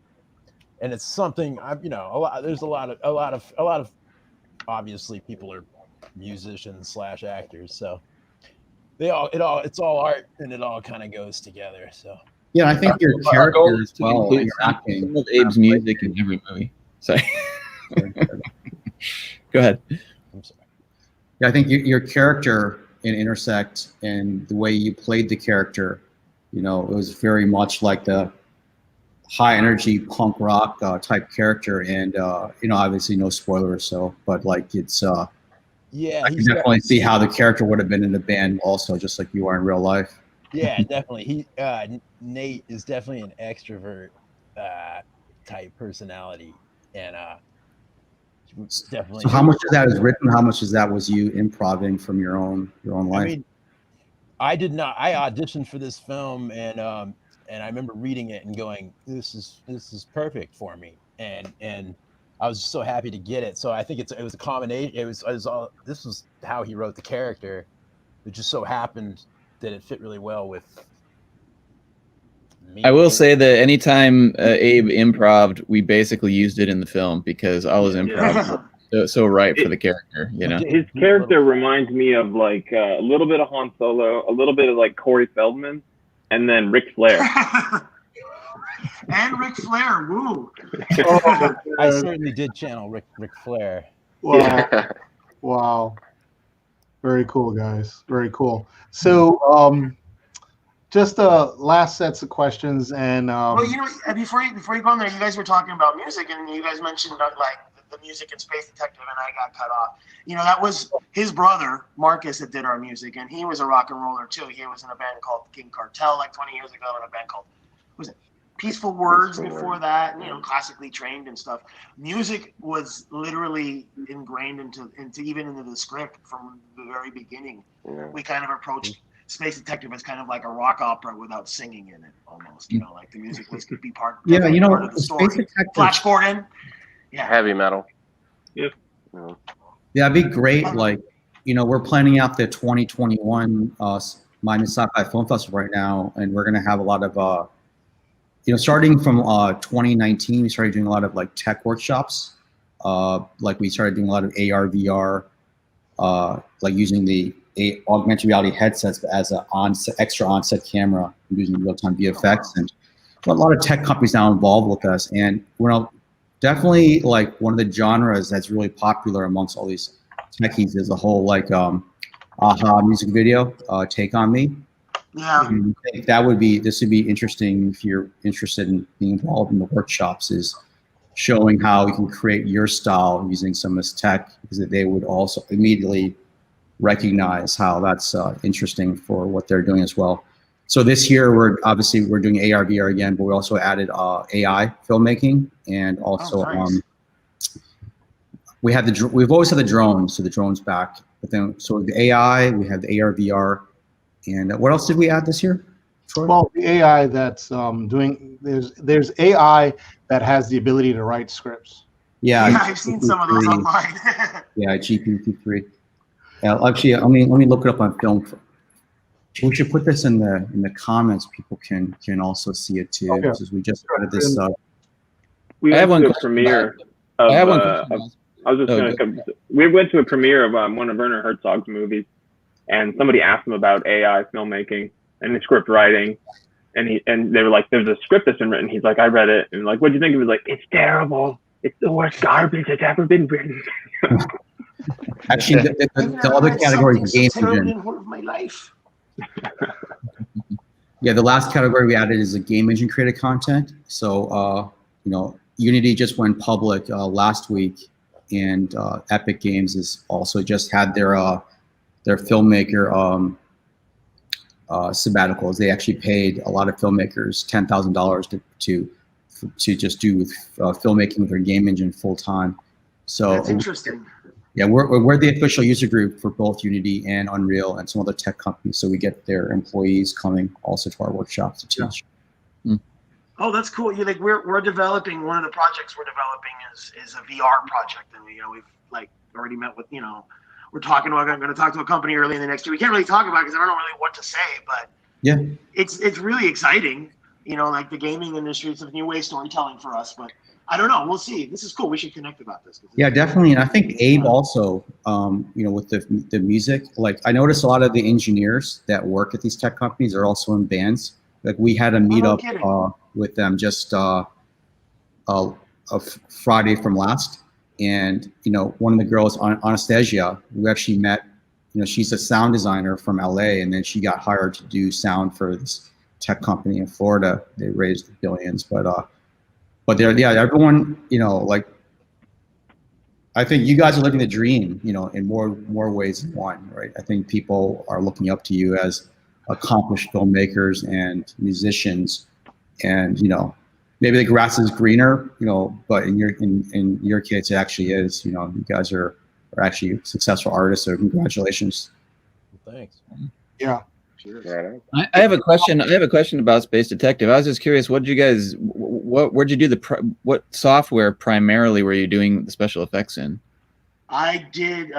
And it's something there's a lot of obviously people are musicians / actors, so it's all art and it all kind of goes together. So yeah, I think your character as well, your acting. Some of Abe's music in every movie. Sorry. Go ahead. I'm sorry. Yeah, I think your character in Intersect and the way you played the character, you know, it was very much like the high energy punk rock type character, and you know, obviously no spoilers, so but like it's yeah, I can definitely see how the character would have been in the band also, just like you are in real life. Yeah, definitely. Nate is definitely an extrovert type personality, and definitely. So how much of that is written? How much of that was you improvising from your own life? I mean, I did not. I auditioned for this film, and I remember reading it and going, "This is perfect for me," and I was so happy to get it. So I think it was a combination. It was all. This was how he wrote the character. It just so happened that it fit really well with me. I will say that anytime Abe improv'd, we basically used it in the film because all his improv was so right for the character. You know, his character reminds me of like a little bit of Han Solo, a little bit of like Corey Feldman, and then Ric Flair. And Ric Flair, woo! I certainly did channel Ric Flair. Wow. Yeah. Wow. Very cool, guys. Very cool. So, just last sets of questions, and well, you know, before you go on there, you guys were talking about music, and you guys mentioned like the music in Space Detective, and I got cut off. You know, that was his brother Marcus that did our music, and he was a rock and roller too. He was in a band called King Cartel like 20 years ago, and a band called Peaceful Words before that, and, you know, classically trained and stuff. Music was literally ingrained into the script from the very beginning. Yeah. We kind of approached Space Detective as kind of like a rock opera without singing in it, almost. You know, like the music was could be part. Yeah, you know, part of the story. Flash Gordon. Yeah. Heavy metal. Yeah. Yeah, it'd be great. Like, you know, we're planning out the 2021 Miami Sci-Fi Film Festival right now, and we're gonna have a lot of you know, starting from 2019, we started doing a lot of like tech workshops. Like we started doing a lot of AR, VR, like using the augmented reality headsets as an extra on-set camera, using real-time VFX, and a lot of tech companies now involved with us. And we're definitely like one of the genres that's really popular amongst all these techies is the whole like AHA music video, Take On Me. Yeah. I think this would be interesting if you're interested in being involved in the workshops, is showing how you can create your style using some of this tech, because they would also immediately recognize how that's interesting for what they're doing as well. So this year we're doing AR, VR again, but we also added AI filmmaking, and also nice. We've always had the drones, so the drones back, but then so the AI, we have the AR, VR. And what else did we add this year, Troy? Well, the AI that's there's AI that has the ability to write scripts. Yeah, I've seen some of those online. Yeah, GPT-3. Actually, let me look it up on film. We should put this in the comments. People can also see it too. Okay. Because we just started this. We have one premiere. I have one question. I was just going to. We went to a premiere of one of Werner Herzog's movies, and somebody asked him about AI filmmaking and script writing, and they were like, "There's a script that's been written." He's like, "I read it," and like, "What do you think?" He was like, "It's terrible. It's the worst garbage that's ever been written." Actually, the other category is game engine. Of my life. Yeah, the last category we added is a game engine created content. So, Unity just went public last week, and Epic Games has also just had their filmmaker sabbaticals. They actually paid a lot of filmmakers $10,000 to just do filmmaking with their game engine full time. So that's interesting. Yeah, we're the official user group for both Unity and Unreal and some other tech companies. So we get their employees coming also to our workshops to teach. Yeah. Oh, that's cool. We're developing, one of the projects we're developing is a VR project, and we've like already met with we're talking about. I'm going to talk to a company early in the next year. We can't really talk about it because I don't know really what to say, but yeah, it's really exciting. Like the gaming industry, it's a new way of storytelling for us, but I don't know. We'll see. This is cool. We should connect about this. Yeah, definitely. And I think Abe also, with the music, like I noticed a lot of the engineers that work at these tech companies are also in bands. Like we had a meetup with them just a Friday from last. And, one of the girls, Anastasia, we actually met, she's a sound designer from LA, and then she got hired to do sound for this tech company in Florida. They raised billions, but everyone, I think you guys are living the dream, in more ways than one, right? I think people are looking up to you as accomplished filmmakers and musicians, and maybe the grass is greener, but in your case, it actually is. You guys are actually successful artists, so congratulations. Thanks. Yeah. I have a question. I have a question about Space Detective. I was just curious. Where'd you do what software primarily were you doing the special effects in? I did.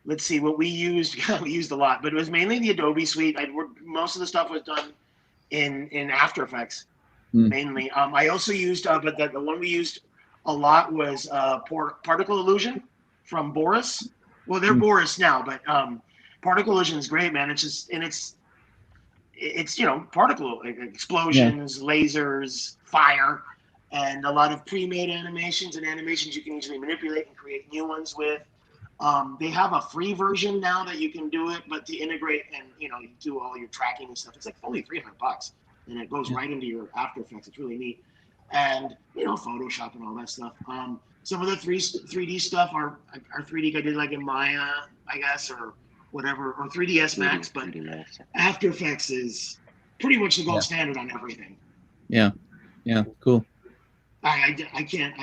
Let's see what we used. We used a lot, but it was mainly the Adobe suite. Most of the stuff was done in After Effects, mainly. I also used, but the one we used a lot was Particle Illusion from Boris. Well, they're Boris now, but Particle Illusion is great, man. It's just, and it's particle explosions, lasers, fire, and a lot of pre-made animations and animations you can easily manipulate and create new ones with. They have a free version now that you can do it, but to integrate and you do all your tracking and stuff, it's like only $300, and it goes right into your After Effects. It's really neat, and Photoshop and all that stuff. Some of the 3D stuff are 3D I did like in Maya, I guess, or whatever, or 3ds Max, but After Effects is pretty much the gold standard on everything. Yeah, cool. I can't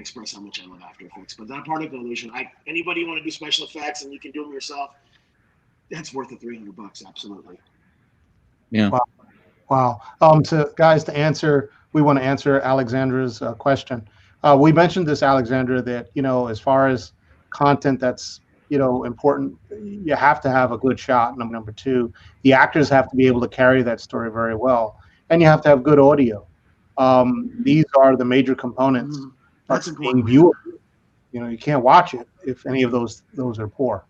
express how much I love After Effects, but that Particle Illusion, anybody want to do special effects and you can do them yourself, that's worth the $300, absolutely. Yeah. Wow. To answer, we want to answer Alexandra's question. We mentioned this, Alexandra, that as far as content that's important, you have to have a good shot. Number two, the actors have to be able to carry that story very well, and you have to have good audio. These are the major components. That's important. Viewable. You can't watch it if any of those are poor.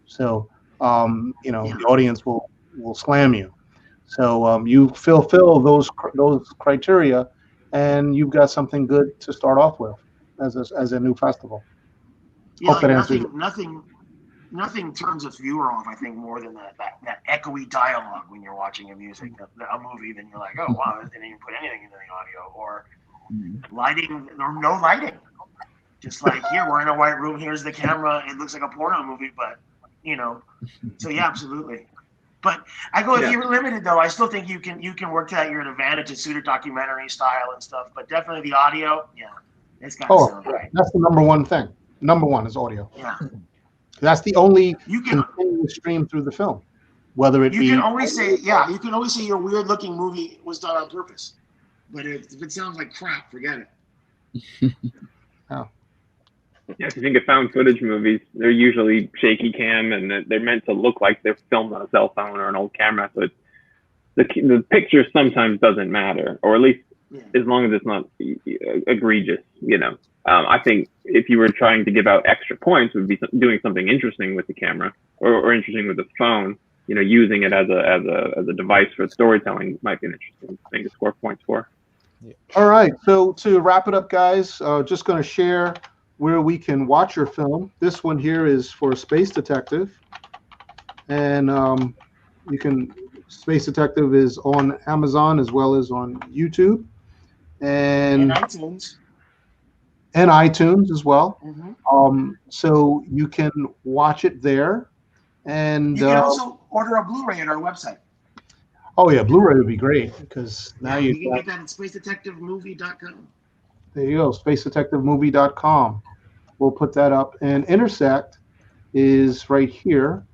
So the audience will slam you. So you fulfill those criteria, and you've got something good to start off with as a new festival. Yeah, nothing turns a viewer off, I think, more than that echoey dialogue when you're watching a movie. Then you're like, oh wow, they didn't even put anything into the audio, or lighting or no lighting. Just like, here, we're in a white room. Here's the camera. It looks like a porno movie, but So yeah, absolutely. But I go, if you're limited though, I still think you can work to your advantage and suit a documentary style and stuff. But definitely the audio, it's got to sound right. That's the number one thing. Number one is audio. Yeah. That's the only continuous stream through the film. Whether it you can always say your weird looking movie was done on purpose. But if it sounds like crap, forget it. Oh. Yeah, if you think of found footage movies, they're usually shaky cam, and they're meant to look like they're filmed on a cell phone or an old camera. So the picture sometimes doesn't matter, or at least as long as it's not egregious, you know. I think if you were trying to give out extra points, would be doing something interesting with the camera or interesting with the phone. You know, using it as a device for storytelling might be an interesting thing to score points for. All right, so to wrap it up, guys, just going to share where we can watch your film. This one here is for Space Detective, and you can. Space Detective is on Amazon as well as on YouTube, and iTunes. And iTunes as well. Mm-hmm. So you can watch it there, and you can also order a Blu-ray at our website. Oh yeah, Blu-ray would be great because now you can get that at spacedetectivemovie.com. There you go, spacedetectivemovie.com. We'll put that up, and Intersect is right here.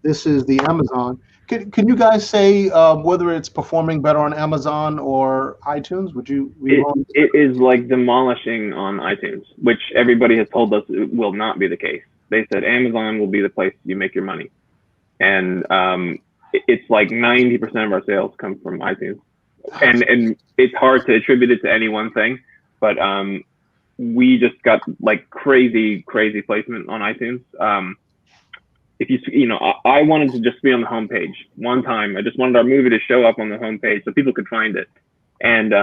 This is the Amazon. Can you guys say whether it's performing better on Amazon or iTunes? Would you? It is like demolishing on iTunes, which everybody has told us it will not be the case. They said Amazon will be the place you make your money, and it's like 90% of our sales come from iTunes, and it's hard to attribute it to any one thing, but we just got like crazy placement on iTunes. If you know, I wanted to just be on the homepage one time. I just wanted our movie to show up on the homepage so people could find it. And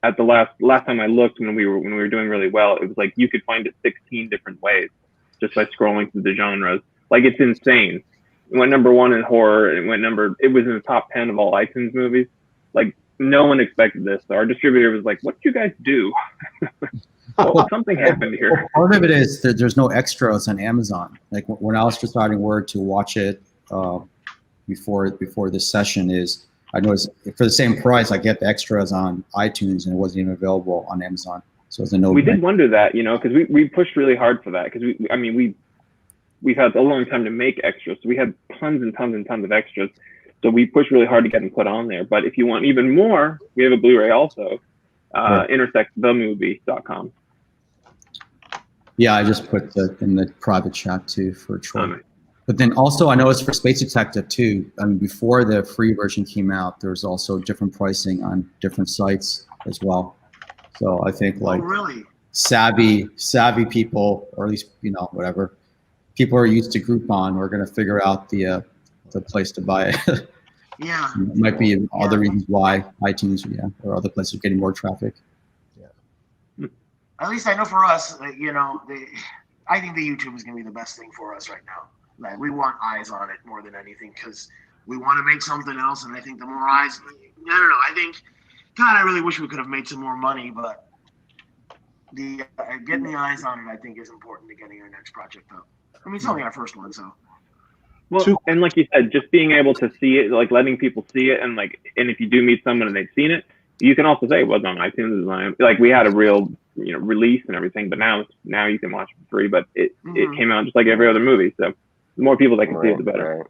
at the last time I looked, when we were doing really well, it was like you could find it 16 different ways just by scrolling through the genres. Like, it's insane. It went #1 in horror. It was in the top 10 of all iTunes movies. Like, no one expected this. So our distributor was like, "What did you guys do?" Well, something happened here. Part of it is that there's no extras on Amazon. Like, when I was deciding where to watch it before this session, is I noticed for the same price I get the extras on iTunes, and it wasn't even available on Amazon. So it's a no. We did wonder that, you know, because we pushed really hard for that, because we've had a long time to make extras. So we had tons and tons and tons of extras. So we pushed really hard to get them put on there. But if you want even more, we have a Blu-ray also. intersectthemovie.com. Yeah, I just put in the private chat too for Troy. But then also I noticed for Space Detective too, I mean, before the free version came out, there's also different pricing on different sites as well. So I think like savvy people, or at least, you know, whatever, people are used to Groupon, are going to figure out the place to buy it. Yeah. It might be other reasons why iTunes, or other places are getting more traffic. At least I know for us, you know, I think the YouTube is going to be the best thing for us right now. Like, we want eyes on it more than anything, because we want to make something else, and I think the more eyes, I don't know, I think, God, I really wish we could have made some more money, but getting the eyes on it, I think, is important to getting our next project up. I mean, it's only our first one, so. Well, and like you said, just being able to see it, like letting people see it, and if you do meet someone and they've seen it, you can also say it was on iTunes. Like, we had a real, you know, release and everything, but now you can watch it for free. But it came out just like every other movie. So the more people that can see it, the better.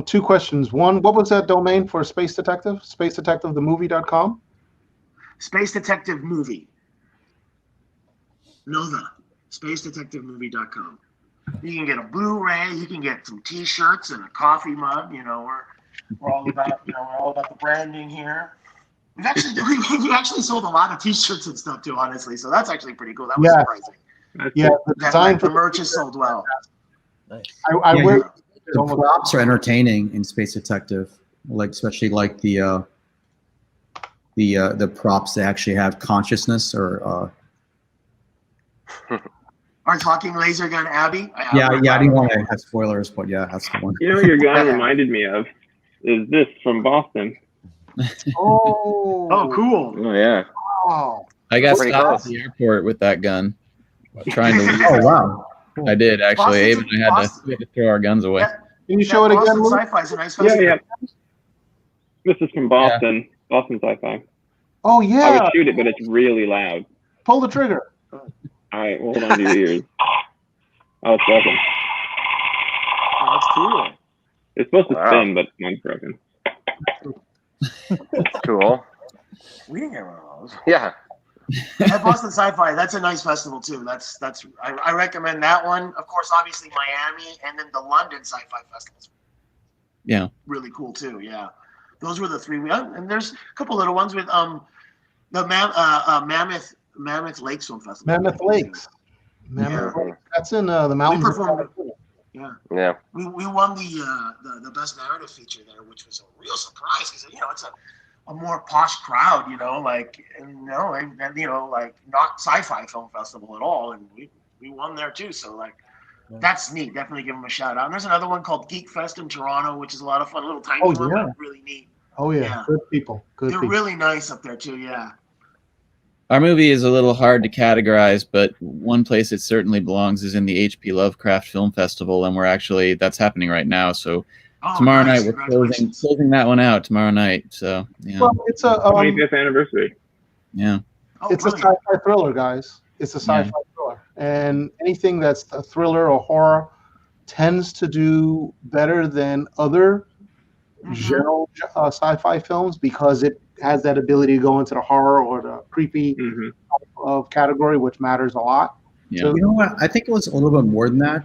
Two questions. One, what was that domain for Space Detective? SpaceDetectiveTheMovie.com? Space Detective Movie. SpaceDetectiveMovie.com. You can get a Blu-ray. You can get some T-shirts and a coffee mug. You know, we're all about the branding here. We actually sold a lot of T-shirts and stuff too, honestly. So that's actually pretty cool. That was surprising. Yeah, the merch is sold well. Nice. The props are entertaining in Space Detective, like especially like the props that actually have consciousness or. Our talking laser gun, Abby. I didn't want to have spoilers, but yeah, that's the one. You know what your gun reminded me of is this from Boston. Oh, cool. Oh yeah. Oh. I got stopped at the airport with that gun, trying to. Oh wow. I did actually. Abe and I had to throw our guns away. Can you show it again? Sci-Fi is a nice festival. Yeah. This is from Boston. Yeah. Boston Sci-Fi. Oh yeah. I would shoot it, but it's really loud. Pull the trigger. All right, hold on to your ears. Oh, it's broken. Oh, that's cool. It's supposed to spin, but mine's broken. That's cool. We didn't get one of those. Yeah. At Boston Sci-Fi, that's a nice festival too. I recommend that one. Of course, obviously Miami, and then the London Sci-Fi Festival. Yeah. Really cool too. Yeah. those were the three. And there's a couple little ones with the Mammoth Lakes Film Festival. Mammoth Lakes. Mammoth Lakes. That's in the mountains. We performed. Yeah. Yeah. We won the best narrative feature there, which was a real surprise because it's a more posh crowd, like and like not sci-fi film festival at all, and we won there too. So like that's neat. Definitely give them a shout out. And there's another one called Geek Fest in Toronto, which is a lot of fun, a little tiny one, but really neat. Oh yeah, good people. They're really nice up there too. Yeah. Our movie is a little hard to categorize, but one place it certainly belongs is in the H.P. Lovecraft Film Festival, and that's happening right now. So tomorrow night we're closing that one out tomorrow night. So yeah. Well, it's a 25th anniversary. Yeah. It's a sci-fi thriller, guys. It's a sci-fi thriller, and anything that's a thriller or horror tends to do better than other general sci-fi films because it has that ability to go into the horror or the creepy of category, which matters a lot. Yeah. So, you know what? I think it was a little bit more than that.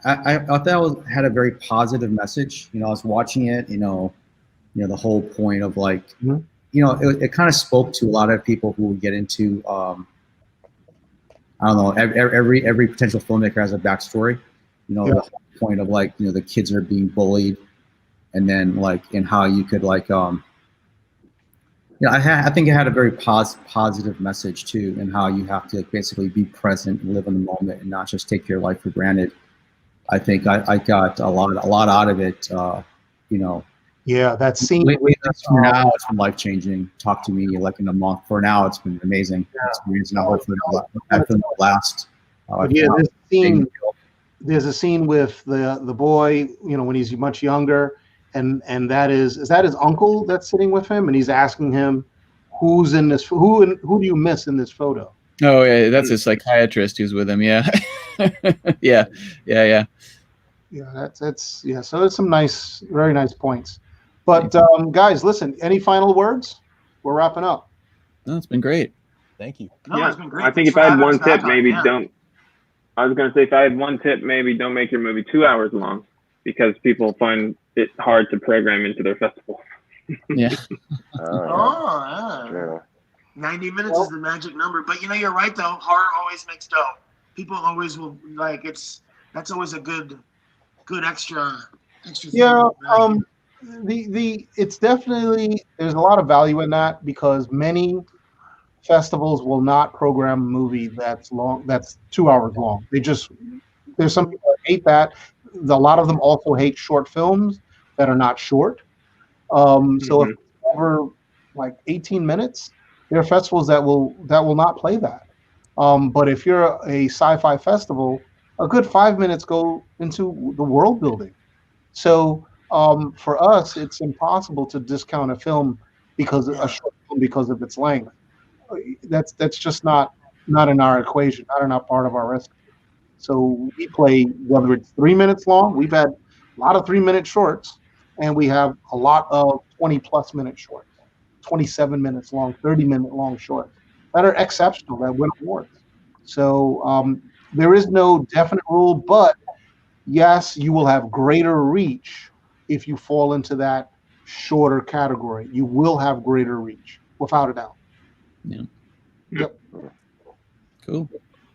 I thought that had a very positive message. I was watching it. The whole point of like, it kind of spoke to a lot of people who would get into. I don't know. Every potential filmmaker has a backstory. The whole point of like, the kids are being bullied, and then like, and how you could like, I think it had a very positive message too, and how you have to basically be present and live in the moment and not just take your life for granted. I think I got a lot out of it. Yeah, that scene. For now, it's been life changing. Talk to me like in a month. For now, it's been an amazing experience, and hopefully that film will last. There's a scene with the boy, when he's much younger. And that is that his uncle that's sitting with him, and he's asking him, "Who's in this? Who do you miss in this photo?" Oh yeah, that's a psychiatrist who's with him. Yeah, yeah. Yeah, that's yeah. So there's some very nice points. But guys, listen. Any final words? We're wrapping up. No, it's been great. Thank you. No, it's been great. I think if I had one tip, maybe don't. I was going to say if I had one tip, maybe don't make your movie 2 hours long, because people find it hard to program into their festival. Yeah. 90 minutes is the magic number. But you're right though. Horror always makes dough. People always will like that's always a good extra thing. Yeah. It's definitely, there's a lot of value in that because many festivals will not program a movie that's 2 hours long. There's some people that hate that. A lot of them also hate short films that are not short. So if it's over like 18 minutes, there are festivals that will not play that. But if you're a sci-fi festival, a good 5 minutes go into the world building. So for us, it's impossible to discount a film because a short film because of its length. That's just not in our equation, not in our part of our recipe. So we play, whether it's 3 minutes long, we've had a lot of 3-minute shorts, and we have a lot of 20+ minute shorts, 27 minutes long, 30-minute long shorts that are exceptional, that win awards. So there is no definite rule, but yes, you will have greater reach if you fall into that shorter category. You will have greater reach, without a doubt. Yeah. Yep. Cool.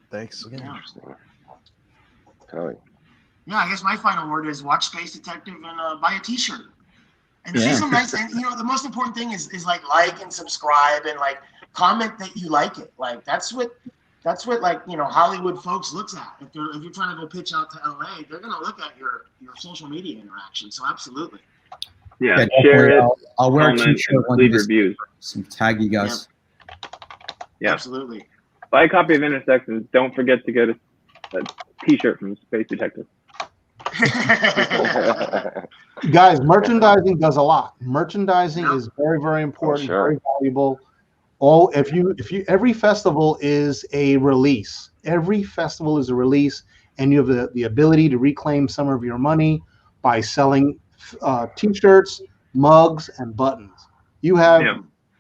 Thanks again. Yeah, I guess my final word is watch Space Detective and buy a T-shirt. And see some nice. And the most important thing is like and subscribe and like comment that you like it. Like that's what like Hollywood folks looks at. If you're trying to go pitch out to LA, they're gonna look at your social media interaction. So absolutely. Yeah, share it. I'll wear a T-shirt. Leave reviews. Some tag you guys. Yeah, absolutely. Buy a copy of Intercept and don't forget to get a T-shirt from Space Detective. Guys, merchandising does a lot. Merchandising is very, very important, very valuable. Every festival is a release. Every festival is a release, and you have the ability to reclaim some of your money by selling T-shirts, mugs, and buttons. You have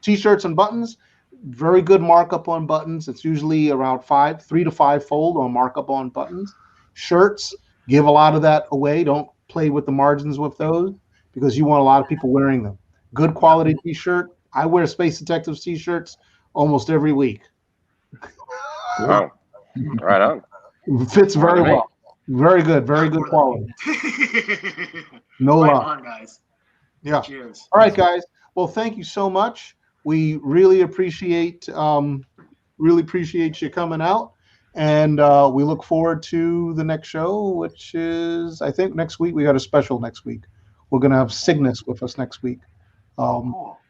T-shirts and buttons. Very good markup on buttons. It's usually around 3 to 5 fold on markup on buttons. Shirts, give a lot of that away. Don't play with the margins with those. because you want a lot of people wearing them. Good quality T-shirt. I wear Space Detectives T-shirts almost every week. Wow. Right on. Fits very well. Very good. Very good quality. No Right lie. on, guys. Yeah. Cheers. All right, guys. Well, thank you so much. We really appreciate you coming out, and we look forward to the next show, which is, I think, next week. We got a special next week. We're going to have Cygnus with us next week,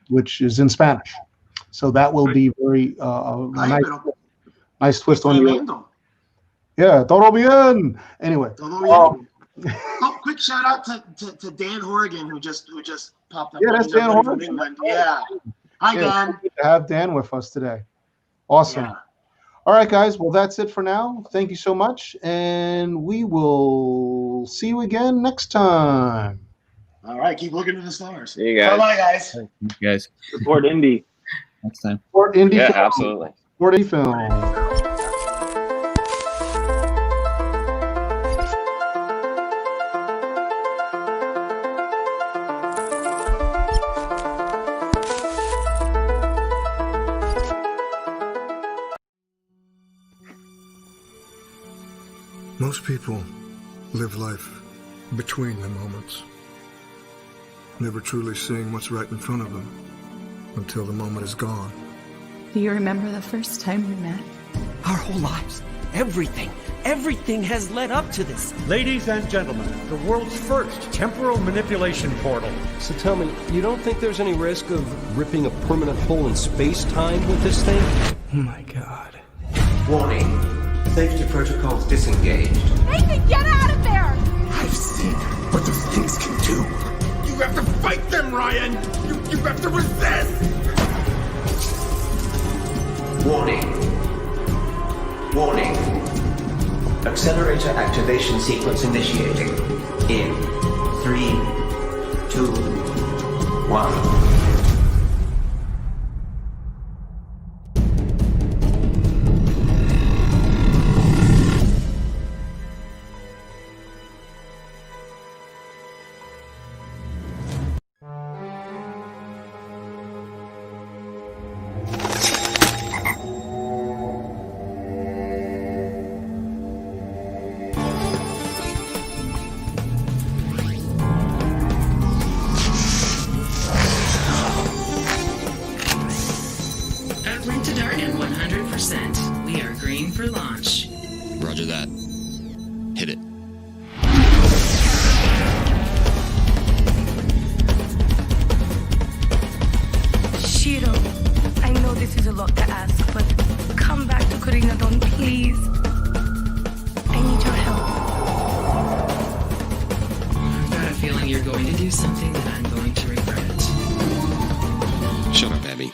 which is in Spanish. So that will be very nice twist on you. Yeah, todo bien. Anyway. Oh, quick shout out to Dan Horrigan who just popped up. Yeah, that's Dan Horrigan. From England. Yeah. Hi, Dan. Good to have Dan with us today. Awesome. Yeah. All right, guys. Well, that's it for now. Thank you so much, and we will see you again next time. All right, keep looking to the stars. See you guys. Bye, guys. You guys. Support indie. Next time. Support indie. Yeah, film. absolutely. Support indie film. Most people live life between the moments, never truly seeing what's right in front of them until the moment is gone. Do you remember the first time we met? Our whole lives, everything has led up to this. Ladies and gentlemen, the world's first temporal manipulation portal. So tell me, you don't think there's any risk of ripping a permanent hole in space-time with this thing? Oh my god. Warning. Safety protocols disengaged. Nathan, get out of there! I've seen what those things can do. You have to fight them, Ryan! You have to resist! Warning. Warning. Accelerator activation sequence initiating. In 3, 2, 1. Uplink to Darton 100%. We are green for launch. Roger that. Hit it. Shiro, I know this is a lot to ask, but come back to Koreatown, please. I need your help. I've got a feeling you're going to do something that I'm going to regret. Shut up, Abby.